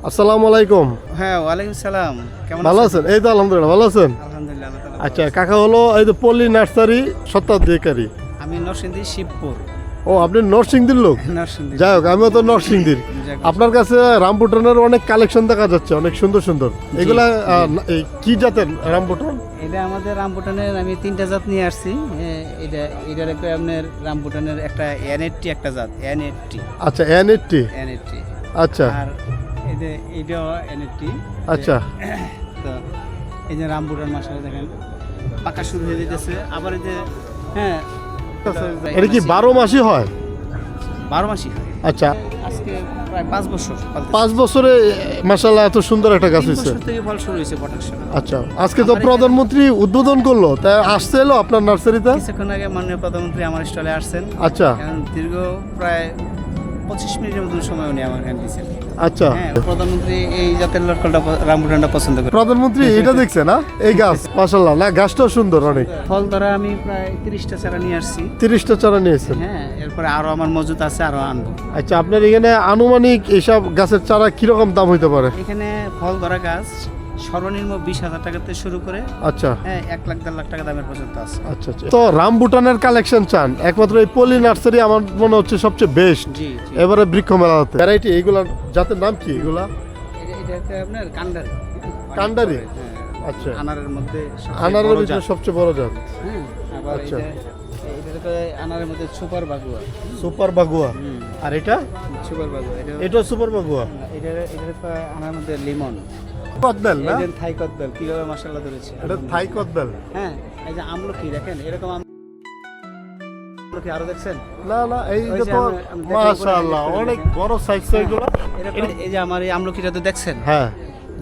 আসসালামু আলাইকুম। হ্যাঁ, ওয়ালাইকুম সালাম। কেমন ভালো আছেন? এই তো আলহামদুলিল্লাহ ভালো আছেন। আলহামদুলিল্লাহ, আল্লাহ তাআলা আচ্ছা কাকা হলো এই যে পল্লী নার্সারি সত্ত্বাধিকারী। আমি নরসিংদী শিবপুর। ও আপনি নরসিংদীর লোক? নরসিংদী। যাই হোক আমিও তো নরসিংদীর। আপনার কাছে রামবুটানের অনেক কালেকশন দেখা যাচ্ছে, অনেক সুন্দর সুন্দর। এগুলা এই কি জাতের রামবুটান? এটা আমাদের রামবুটানের আমি তিনটা জাত নিয়ে আসছি। এটার একটা আপনার রামবুটানের একটা N80 একটা জাত N80। আচ্ছা N80। আচ্ছা আর এইটাও N80। আচ্ছা তো এই যে রামবুটান মাশাআল্লাহ দেখেন পাকা শুরু হয়ে যেতেছে। আবার এই যে হ্যাঁ এটা কি 12 মাসই হয়? 12 মাসই হয়। আচ্ছা আজকে প্রায় 5 বছর। 5 বছরে মাশাআল্লাহ এত সুন্দর একটা গাছ 3 হয়েছে। বছর থেকে ফল শুরু হয়েছে প্রোডাকশন। আচ্ছা আজকে তো প্রধানমন্ত্রী উদ্বোধন করলো, তাই আসতে এলো আপনার নার্সারিতে? কিছুক্ষণ আগে মাননীয় প্রধানমন্ত্রী আমার স্টলে আসছেন। আচ্ছা এখন দীর্ঘ প্রায় 25 মিনিটের মতন সময় উনি আমার এখানে দিয়েছেন। আচ্ছা হ্যাঁ, প্রধানমন্ত্রী এই জাতের লটকলটা রামবুটানটা পছন্দ করে। প্রধানমন্ত্রী এটা দেখছে না এই গাছ? মাশাআল্লাহ না গাছটাও সুন্দর অনেক। ফল ধরা আমি প্রায় 30টা চারা নিয়ে আসছি। 30টা চারা নিয়েছেন? হ্যাঁ, এরপরে আরো আমার মজুত আছে, আরো আনবো। আচ্ছা আপনার এখানে আনুমানিক এইসব গাছের চারা কিরকম দাম হইতে পারে? এখানে ফল ধরা গাছ সর্বনিম্ন 20,000 টাকা থেকে শুরু করে আচ্ছা 1 লাখ 1.5 লাখ টাকা দামের পর্যন্ত আছে। আচ্ছা আচ্ছা তো রামবুটানের কালেকশন চান একমাত্র এই পলি নার্সারি আমার মনে হচ্ছে সবচেয়ে বেস্ট। জি। এবারে বৃক্ষ মেলাতে ভ্যারাইটি এইগুলা জাতের নাম কি এগুলা? এটা একটা আপনার কান্ডারি। কান্ডারি? হ্যাঁ, আচ্ছা আনারের মধ্যে সবচেয়ে আনারের বড় ভিতরে জাত। সবচেয়ে বড় জাত। হ্যাঁ, আবার আচ্ছা। এটা আনারের মধ্যে সুপার বাগুয়া। সুপার বাগুয়া। আর এটা? সুপার বাগুয়া এটা সুপার বাগুয়া। এটা আনার মধ্যে লিমন। কদবেল না? এই যে থাই কদবেল কিভাবে মাশাআল্লাহ ধরেছে। এটা থাই কদবেল। হ্যাঁ, এই যে আমলকি দেখেন এরকম আমলকি আরো দেখছেন? না না এই ওই যে যে তো আমি দেখলাম মাশাআল্লাহ উপরে অনেক দেখেন। বড় সাইজ তো এগুলো। এই যে আমার এই আমলকিটা তো দেখছেন। হ্যাঁ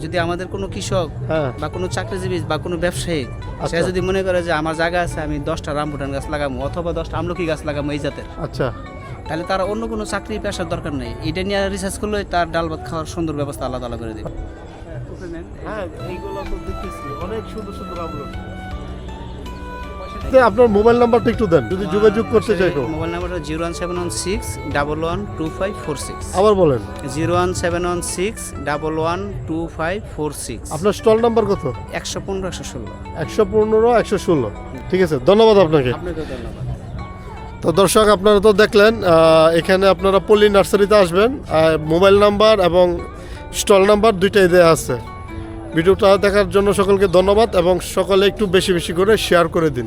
যদি আমাদের কোনো কৃষক হ্যাঁ বা কোনো চাকরিজীবী বা কোনো ব্যবসায়ী সে আচ্ছা। যদি মনে করে যে আমার জায়গা আছে আমি 10টা রামবুটান গাছ লাগাবো অথবা 10টা আমলকি গাছ লাগাবো এই জাতের, আচ্ছা তাহলে তার অন্য কোনো চাকরি পেশার দরকার নেই। এটা নিয়ে রিসার্চ করলে তার ডাল ভাত খাওয়ার সুন্দর ব্যবস্থা আল্লাহ তাআলা করে দেবে। হ্যাঁ এইগুলো তো দেখতেছি অনেক সুন্দর সুন্দর আমলকি। আপনার মোবাইল নাম্বারটা একটু দেন যদি যোগাযোগ করতে চাই কেউ। মোবাইল নাম্বারটা 01716 আবার বলেন। 01716 আপনার স্টল নাম্বার কত? 115 116। 115 116। ঠিক আছে ধন্যবাদ আপনাকে। আপনাকে ধন্যবাদ। তো দর্শক আপনারা তো দেখলেন এখানে আপনারা পল্লী নার্সারিতে আসবেন, মোবাইল নাম্বার এবং স্টল নাম্বার দুইটাই দেওয়া আছে। ভিডিওটা দেখার জন্য সকলকে ধন্যবাদ এবং সকলে একটু বেশি বেশি করে শেয়ার করে দিন।